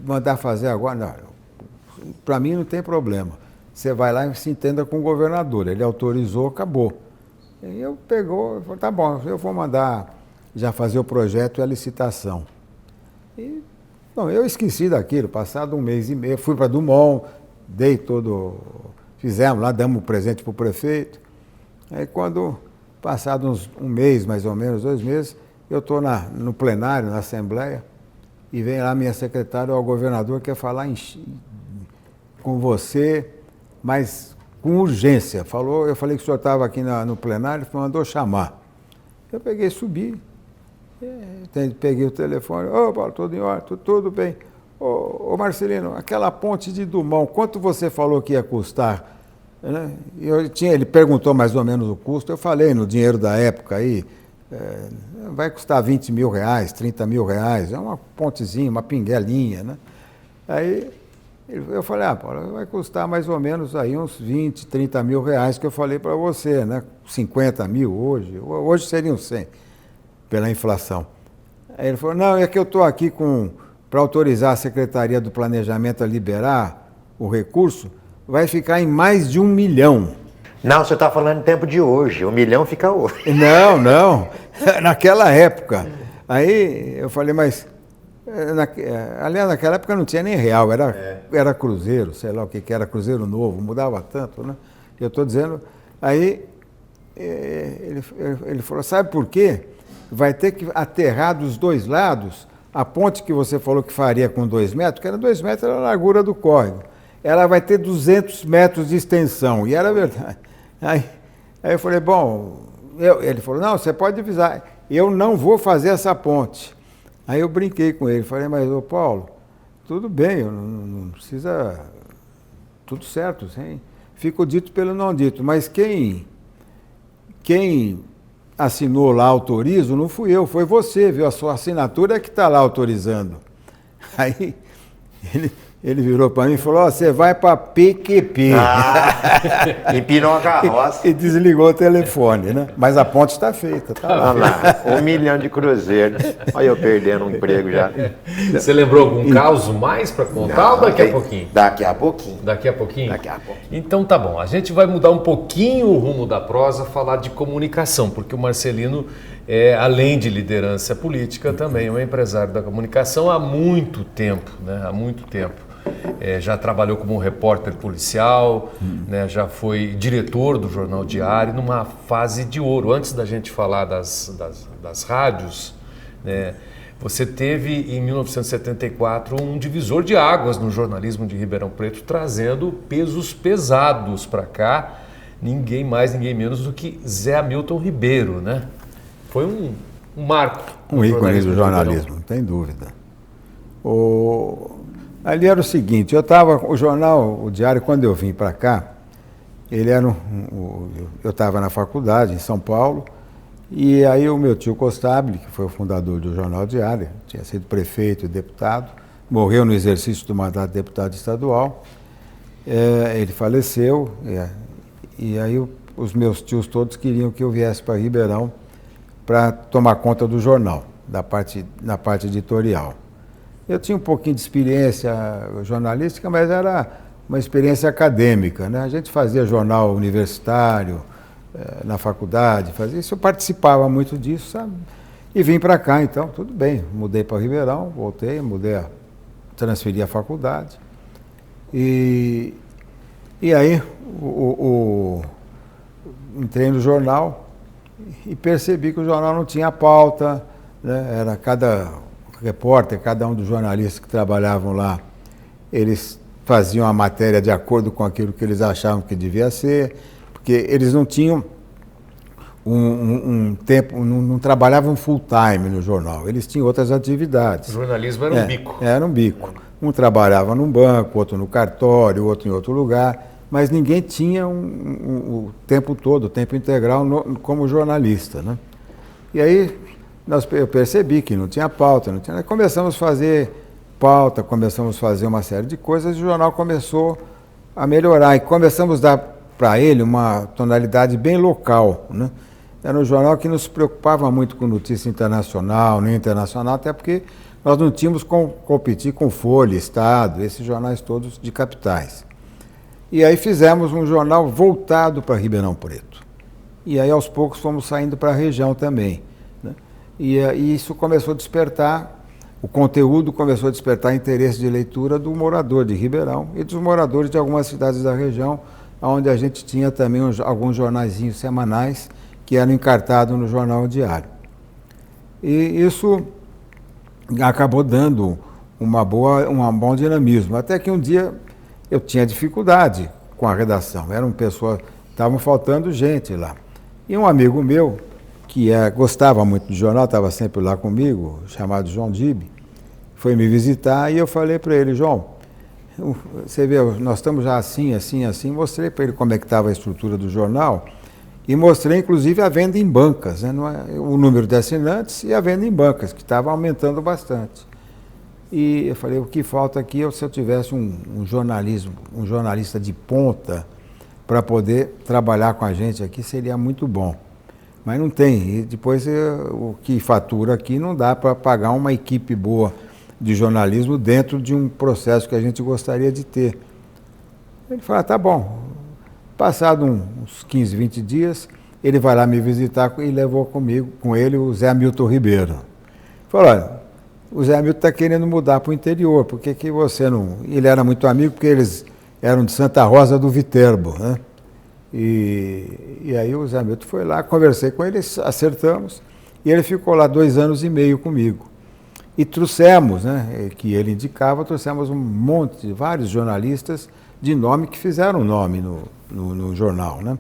mandar fazer agora? Não, para mim não tem problema, você vai lá e se entenda com o governador, ele autorizou, acabou. E eu falei, tá bom, eu vou mandar já fazer o projeto e a licitação. E bom, eu esqueci daquilo, passado 1 mês e meio, fui para Dumont, fizemos lá, damos um presente para o prefeito. Aí quando, passado um mês, mais ou menos, 2 meses, eu estou no plenário, na Assembleia, e vem lá minha secretária, o governador, quer falar com você, mas com urgência. Eu falei que o senhor estava aqui no plenário, mandou chamar. Eu peguei e subi. Peguei o telefone, Paulo, tudo em ordem, tudo bem. Ô Marcelino, aquela ponte de Dumont, quanto você falou que ia custar? Né? Ele perguntou mais ou menos o custo, eu falei no dinheiro da época aí, vai custar 20 mil reais, 30 mil reais, é uma pontezinha, uma pinguelinha, né? Aí eu falei, Paulo, vai custar mais ou menos aí uns 20, 30 mil reais que eu falei para você, né? 50 mil hoje seriam 100. Pela inflação. Aí ele falou, não, é que eu estou aqui para autorizar a Secretaria do Planejamento a liberar o recurso, vai ficar em mais de 1 milhão. Não, você está falando em tempo de hoje, 1 milhão fica hoje. Não, naquela época. Aí eu falei, mas, aliás, naquela época não tinha nem real, era cruzeiro, sei lá o que era, cruzeiro novo, mudava tanto, né? Eu estou dizendo, aí ele falou, sabe por quê? Vai ter que aterrar dos 2 lados a ponte que você falou que faria com 2 metros, que era 2 metros, era a largura do córrego. Ela vai ter 200 metros de extensão, e era verdade. Aí eu falei, bom, ele falou, não, você pode avisar, eu não vou fazer essa ponte. Aí eu brinquei com ele, falei, mas ô Paulo, tudo bem, eu não precisa, tudo certo, sim. Fico dito pelo não dito, mas quem assinou lá, autorizo, não fui eu, foi você, viu? A sua assinatura é que está lá autorizando. Aí ele virou para mim e falou, você vai para PQP. Empinou a carroça. E desligou o telefone, né? Mas a ponte está feita. Tá lá. Olha lá, 1 milhão de cruzeiros. Olha eu perdendo um emprego já. Você lembrou algum caso mais para contar ou daqui a pouquinho? Daqui a pouquinho. Daqui a pouquinho? Daqui a pouquinho. Então tá bom, a gente vai mudar um pouquinho o rumo da prosa, falar de comunicação, porque o Marcelino, além de liderança política, também é um empresário da comunicação há muito tempo, né? Há muito tempo. Já trabalhou como repórter policial, né? Já foi diretor do Jornal Diário, numa fase de ouro. Antes da gente falar das rádios, né? Você teve, em 1974, um divisor de águas no jornalismo de Ribeirão Preto, trazendo pesos pesados para cá, ninguém mais, ninguém menos do que Zé Hamilton Ribeiro, né? Foi um marco. Um ícone do jornalismo, não tem dúvida. Ali era o seguinte, o jornal, o Diário, quando eu vim para cá, ele era eu estava na faculdade em São Paulo, e aí o meu tio Costabile, que foi o fundador do Jornal Diário, tinha sido prefeito e deputado, morreu no exercício do mandato de deputado estadual, ele faleceu, e aí os meus tios todos queriam que eu viesse para Ribeirão para tomar conta do jornal, na parte editorial. Eu tinha um pouquinho de experiência jornalística, mas era uma experiência acadêmica, né? A gente fazia jornal universitário na faculdade, fazia isso, eu participava muito disso, sabe? E vim para cá, então, tudo bem. Mudei para Ribeirão, voltei, transferi a faculdade. E aí entrei no jornal e percebi que o jornal não tinha pauta, né? Era cada repórter, cada um dos jornalistas que trabalhavam lá, eles faziam a matéria de acordo com aquilo que eles achavam que devia ser, porque eles não tinham um tempo, não trabalhavam full time no jornal, eles tinham outras atividades. O jornalismo era um bico. Era um bico. Um trabalhava num banco, outro no cartório, outro em outro lugar, mas ninguém tinha o tempo todo, o tempo integral como jornalista, né? E aí eu percebi que não tinha pauta, começamos a fazer pauta, começamos a fazer uma série de coisas e o jornal começou a melhorar e começamos a dar para ele uma tonalidade bem local, né? Era um jornal que não se preocupava muito com notícia internacional, nem internacional, até porque nós não tínhamos como competir com Folha, Estado, esses jornais todos de capitais. E aí fizemos um jornal voltado para Ribeirão Preto. E aí aos poucos fomos saindo para a região também, né? E isso começou a despertar, o conteúdo começou a despertar interesse de leitura do morador de Ribeirão e dos moradores de algumas cidades da região, onde a gente tinha também alguns jornaizinhos semanais que eram encartados no Jornal Diário. E isso acabou dando um bom dinamismo, até que um dia eu tinha dificuldade com a redação, estavam faltando gente lá. E um amigo meu, que gostava muito do jornal, estava sempre lá comigo, chamado João Dibe, foi me visitar e eu falei para ele, João, você vê, nós estamos já assim, mostrei para ele como é que estava a estrutura do jornal e mostrei inclusive a venda em bancas, né? O número de assinantes e a venda em bancas, que estava aumentando bastante. E eu falei, o que falta aqui é se eu tivesse um jornalista de ponta para poder trabalhar com a gente aqui, seria muito bom. Mas não tem, e depois o que fatura aqui não dá para pagar uma equipe boa de jornalismo dentro de um processo que a gente gostaria de ter. Ele falou, tá bom. Passado uns 15, 20 dias, ele vai lá me visitar e levou com ele o Zé Hamilton Ribeiro. Falou, olha, o Zé Hamilton está querendo mudar para o interior, por que você não... Ele era muito amigo porque eles eram de Santa Rosa do Viterbo, né? E aí o Zé Hamilton foi lá, conversei com ele, acertamos, e ele ficou lá 2 anos e meio comigo. E trouxemos, né, que ele indicava, trouxemos vários jornalistas de nome que fizeram nome no jornal, né?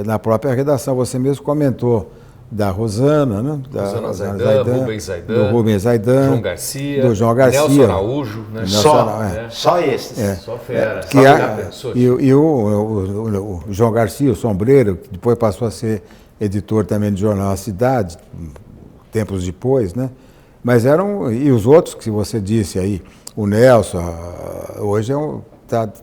Na própria redação, você mesmo comentou da Rosana, né? Rosana Zaidan, do Rubens Zaidan, do João Garcia, Nelson Araújo, né? Só esses. Só fera. E o João Garcia, o Sombreiro, que depois passou a ser editor também do jornal A Cidade, tempos depois, né? Mas e os outros que você disse aí, o Nelson, hoje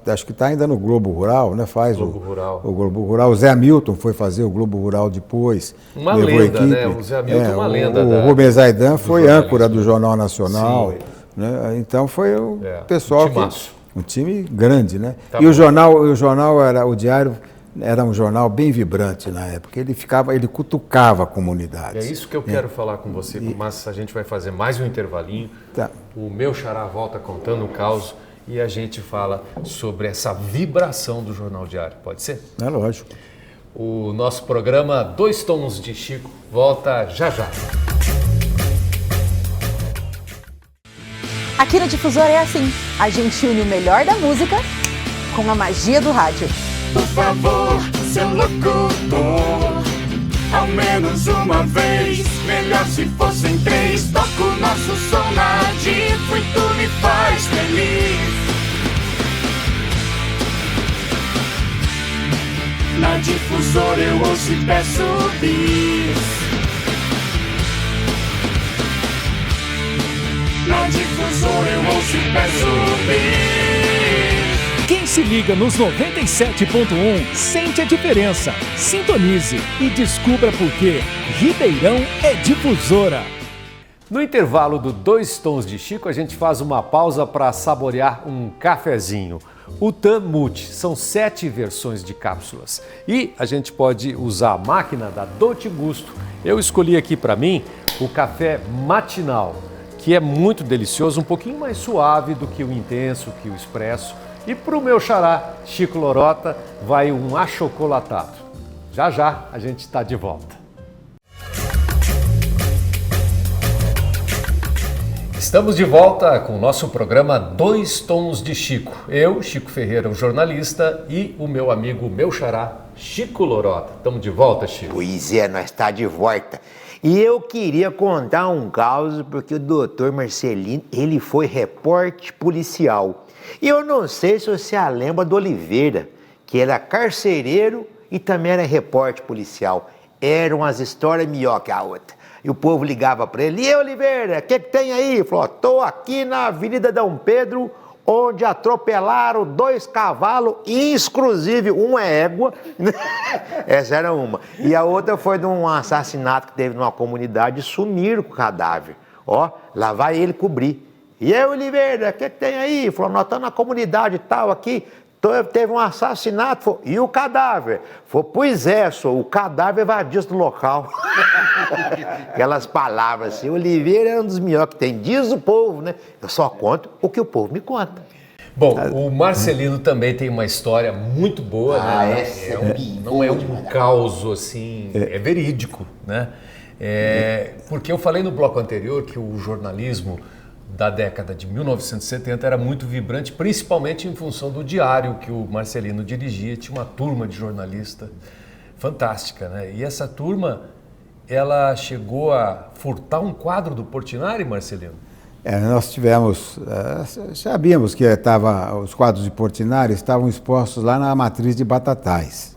acho que está ainda no Globo Rural, né? Faz o Globo Rural. O Zé Hamilton foi fazer o Globo Rural depois. Uma lenda, né? O Zé Hamilton uma lenda. O Rubens Zaidan foi âncora do Jornal Nacional. Né? Então foi o pessoal um time grande, né? Tá, e bom. O jornal o Diário era um jornal bem vibrante na época. Ele cutucava a comunidade. É isso que eu quero falar com você, mas a gente vai fazer mais um intervalinho. Tá. O meu xará volta contando um caos e a gente fala sobre essa vibração do Jornal Diário. Pode ser? É lógico. O nosso programa 2 Tons de Chico volta já já. Aqui no Difusor é assim, a gente une o melhor da música com a magia do rádio. Por favor, seu locutor, ao menos uma vez, melhor se fossem 3. Toca o nosso som na Difu e tu me faz feliz. Na Difusora eu ouço e peço bis. Na Difusora eu ouço e peço bis. Quem se liga nos 97.1 sente a diferença. Sintonize e descubra por que Ribeirão é Difusora. No intervalo do 2 Tons de Chico, a gente faz uma pausa para saborear um cafezinho. O TAM Multi, são 7 versões de cápsulas. E a gente pode usar a máquina da Dolce Gusto. Eu escolhi aqui para mim o café matinal, que é muito delicioso, um pouquinho mais suave do que o intenso, que o expresso. E para o meu xará, Chico Lorota, vai um achocolatado. Já já a gente está de volta. Estamos de volta com o nosso programa 2 Tons de Chico. Eu, Chico Ferreira, o jornalista, e o meu amigo, meu xará, Chico Lorota. Estamos de volta, Chico? Pois é, nós está de volta. E eu queria contar um caso, porque o doutor Marcelino, ele foi repórter policial. E eu não sei se você lembra do Oliveira, que era carcereiro e também era repórter policial. Eram as histórias melhor que a outra. E o povo ligava para ele: e Oliveira, o que tem aí? Ele falou: estou aqui na Avenida Dom Pedro, onde atropelaram 2 cavalos, inclusive uma égua. Essa era uma. E a outra foi de um assassinato que teve numa comunidade, sumiram com o cadáver. Ó, lá vai ele cobrir. E aí, Oliveira, o que tem aí? Ele falou: nós estamos na comunidade tal aqui, teve um assassinato. Falou: e o cadáver? Falou: pois é, o cadáver evadiu-se do local. Aquelas palavras assim. Oliveira é um dos melhores que tem, diz o povo, né? Eu só conto o que o povo me conta. Bom, o Marcelino também tem uma história muito boa, né? Não é um caos assim, é verídico, né? Porque eu falei no bloco anterior que o jornalismo da década de 1970 era muito vibrante, principalmente em função do diário que o Marcelino dirigia. Tinha uma turma de jornalista fantástica, né? E essa turma, ela chegou a furtar um quadro do Portinari, Marcelino? Nós tivemos, sabíamos que os quadros de Portinari estavam expostos lá na matriz de Batatais.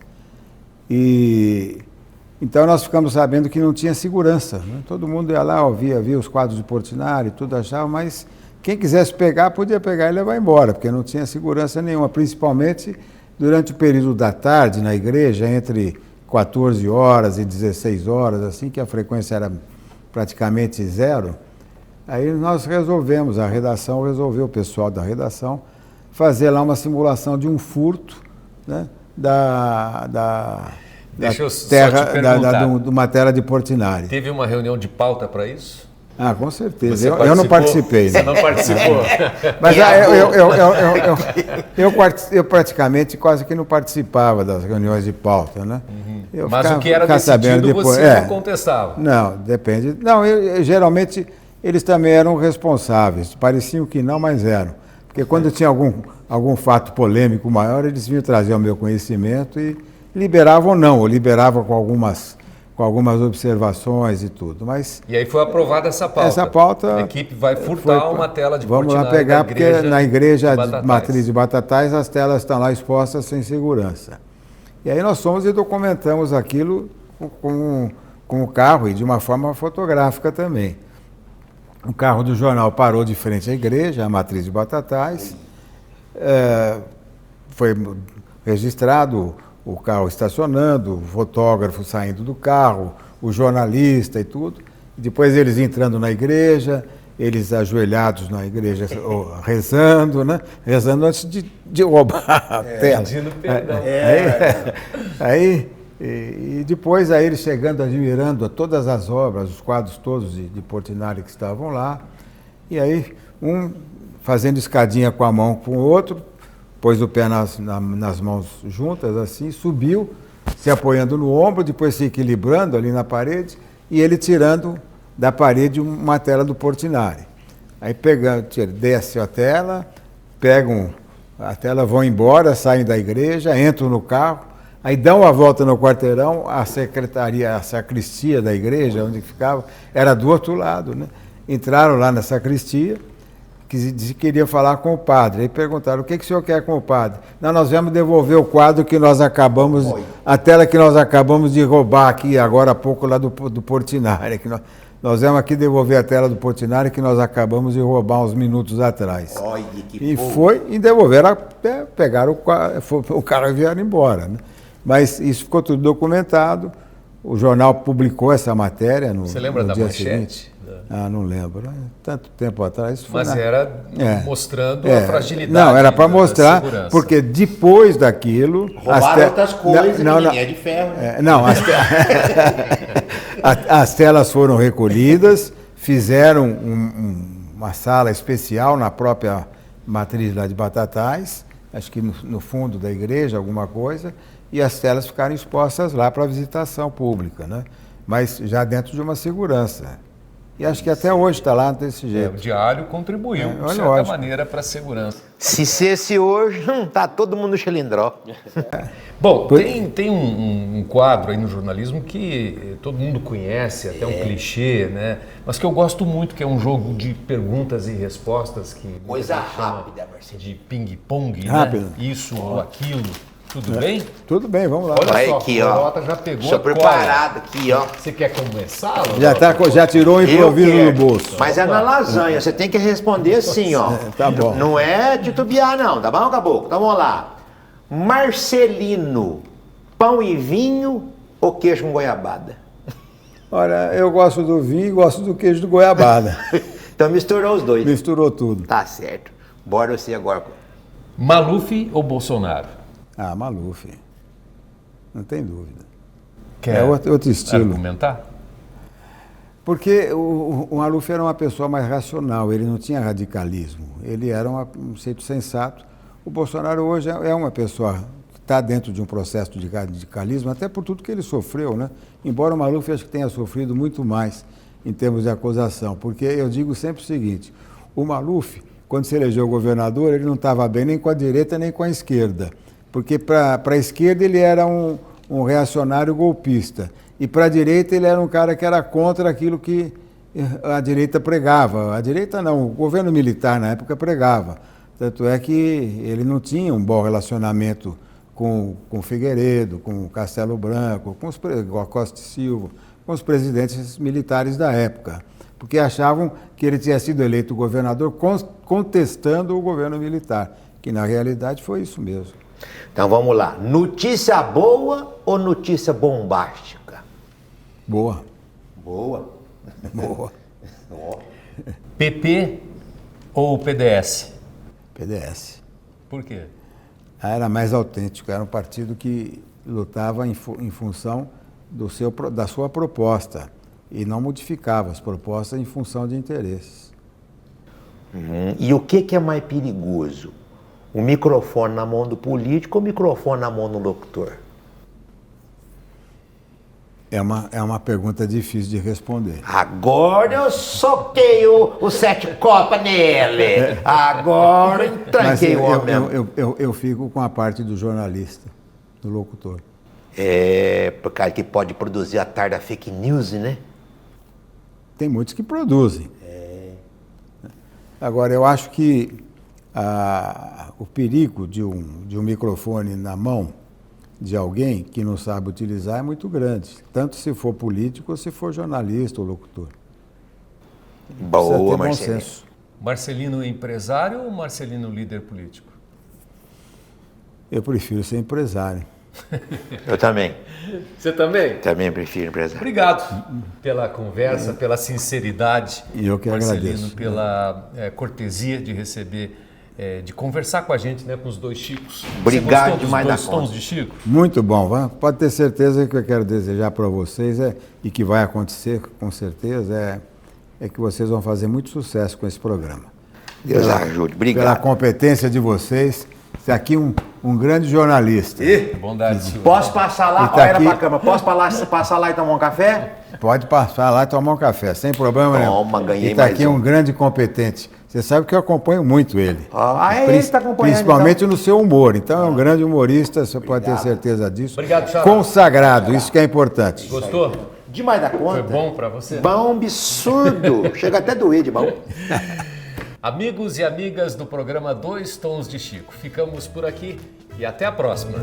Então nós ficamos sabendo que não tinha segurança, né? Todo mundo ia lá, via os quadros de Portinari, tudo achava, mas quem quisesse pegar, podia pegar e levar embora, porque não tinha segurança nenhuma, principalmente durante o período da tarde na igreja, entre 14 horas e 16 horas, assim, que a frequência era praticamente zero. Aí nós resolvemos, a redação resolveu, o pessoal da redação, fazer lá uma simulação de um furto, né, Deixa eu só te perguntar. de uma tela de Portinari. Teve uma reunião de pauta para isso? Ah, com certeza. Eu não participei. Você não participou? Mas eu praticamente quase que não participava das reuniões de pauta, né? Uhum. Mas o que era decidido depois, você não contestava? Não, depende. Não, geralmente eles também eram responsáveis. Pareciam que não, mas eram. Porque quando tinha algum fato polêmico maior, eles vinham trazer ao meu conhecimento e liberavam ou não, ou liberavam com algumas observações e tudo, mas... E aí foi aprovada essa pauta. Essa pauta... A equipe vai furtar uma tela de Portinari. Vamos lá pegar, porque na igreja de matriz de Batatais as telas estão lá expostas sem segurança. E aí nós fomos e documentamos aquilo com o carro e de uma forma fotográfica também. O carro do jornal parou de frente à igreja, a matriz de Batatais, foi registrado o carro estacionando, o fotógrafo saindo do carro, o jornalista e tudo. Depois eles entrando na igreja, eles ajoelhados na igreja rezando, né? Rezando antes de roubar a tela. Pedindo perdão. E depois aí eles chegando, admirando todas as obras, os quadros todos de Portinari que estavam lá. E aí um fazendo escadinha com a mão com o outro, pôs o pé nas mãos juntas, assim, subiu, se apoiando no ombro, depois se equilibrando ali na parede, e ele tirando da parede uma tela do Portinari. Aí desce a tela, pegam a tela, vão embora, saem da igreja, entram no carro, aí dão a volta no quarteirão, a sacristia da igreja, onde ficava, era do outro lado, né? Entraram lá na sacristia, que queria falar com o padre. Aí perguntaram, o que o senhor quer com o padre? Não, nós viemos devolver o quadro que nós acabamos, a tela que nós acabamos de roubar aqui, agora há pouco, lá do Portinari. Que nós viemos aqui devolver a tela do Portinari que nós acabamos de roubar uns minutos atrás. E devolveram, pegaram o cara e vieram embora. Né? Mas isso ficou tudo documentado. O jornal publicou essa matéria no Você lembra no da dia manchete? Seguinte. Não lembro. Tanto tempo atrás. Mas era mostrando a fragilidade. Não, era para mostrar, segurança. porque depois daquilo... Roubaram outras coisas, ninguém é de ferro. Né? As telas foram recolhidas, fizeram uma sala especial na própria matriz lá de Batatais, acho que no fundo da igreja, alguma coisa, e as telas ficaram expostas lá para visitação pública, né? Mas já dentro de uma segurança. E acho que até hoje está lá desse jeito. O Diário contribuiu, de certa maneira, para a segurança. Se esse hoje, tá todo mundo no xilindró. Bom, tem um quadro aí no jornalismo que todo mundo conhece, até um clichê, né? Mas que eu gosto muito, que é um jogo de perguntas e respostas. Coisa rápida, Marcelo. De ping-pong, Rápido. né? Isso ou aquilo. Tudo bem? Tudo bem, vamos lá. Olha só, aqui, a ó. Lota já pegou. Estou preparado aqui, ó. Você quer começar? Já tirou o improviso do bolso. Mas é na lasanha, você tem que responder assim, ó. Tá bom. Não é titubear, não, tá bom, caboclo? Então vamos lá. Marcelino, pão e vinho ou queijo com goiabada? Olha, eu gosto do vinho e gosto do queijo de goiabada. Então misturou os dois. Misturou tudo. Tá certo. Bora você agora. Maluf ou Bolsonaro? Maluf. Não tem dúvida. Quer outro estilo. argumentar? Porque o Maluf era uma pessoa mais racional, ele não tinha radicalismo, ele era um sujeito sensato. O Bolsonaro hoje é uma pessoa que está dentro de um processo de radicalismo, até por tudo que ele sofreu, né? Embora o Maluf acho que tenha sofrido muito mais em termos de acusação, porque eu digo sempre o seguinte, o Maluf, quando se elegeu governador, ele não estava bem nem com a direita nem com a esquerda, porque para a esquerda ele era um reacionário golpista, e para a direita ele era um cara que era contra aquilo que a direita pregava. A direita não, o governo militar na época pregava. Tanto é que ele não tinha um bom relacionamento com o Figueiredo, com o Castelo Branco, com a Costa e Silva, com os presidentes militares da época, porque achavam que ele tinha sido eleito governador contestando o governo militar, que na realidade foi isso mesmo. Então vamos lá. Notícia boa ou notícia bombástica? Boa. Boa. Boa. PP ou PDS? PDS. Por quê? Era mais autêntico, era um partido que lutava em função da sua proposta e não modificava as propostas em função de interesses. E o que é mais perigoso? O microfone na mão do político ou o microfone na mão do locutor? É uma pergunta difícil de responder. Agora eu soquei o 7 copas nele. Agora eu tranquei o homem. Eu fico com a parte do jornalista, do locutor. Por causa que pode produzir a tarde da fake news, né? Tem muitos que produzem. Agora, eu acho que o perigo de um microfone na mão de alguém que não sabe utilizar é muito grande, tanto se for político ou se for jornalista ou locutor. Boa, Marcelino. Marcelino empresário ou Marcelino líder político? Eu prefiro ser empresário. Eu também. Você também? Também prefiro empresário. Obrigado pela conversa, pela sinceridade. E eu que Marcelino, agradeço. pela cortesia de receber, de conversar com a gente, né, com os dois Chicos. Obrigado demais da dos dois tons de Chico? Muito bom. Pode ter certeza que eu quero desejar para vocês e que vai acontecer com certeza é que vocês vão fazer muito sucesso com esse programa. Deus ajude. Obrigado. Pela competência de vocês. Você aqui um grande jornalista. Bondade, Silvio. Posso passar lá? Tá Olha aqui. pra cama. Posso passar lá e tomar um café? Pode passar lá e tomar um café, sem problema nenhum. Toma, ganhei E está mais aqui um. um grande competente. Você sabe que eu acompanho muito ele. Ele está acompanhando. Principalmente no seu humor. Então é um grande humorista, você pode ter certeza disso. Obrigado, Xará. Consagrado, isso que é importante. Gostou? Demais da conta. Foi bom para você? Bom, absurdo. Chega até a doer de bom. Amigos e amigas do programa Dois Tons de Chico, ficamos por aqui e até a próxima.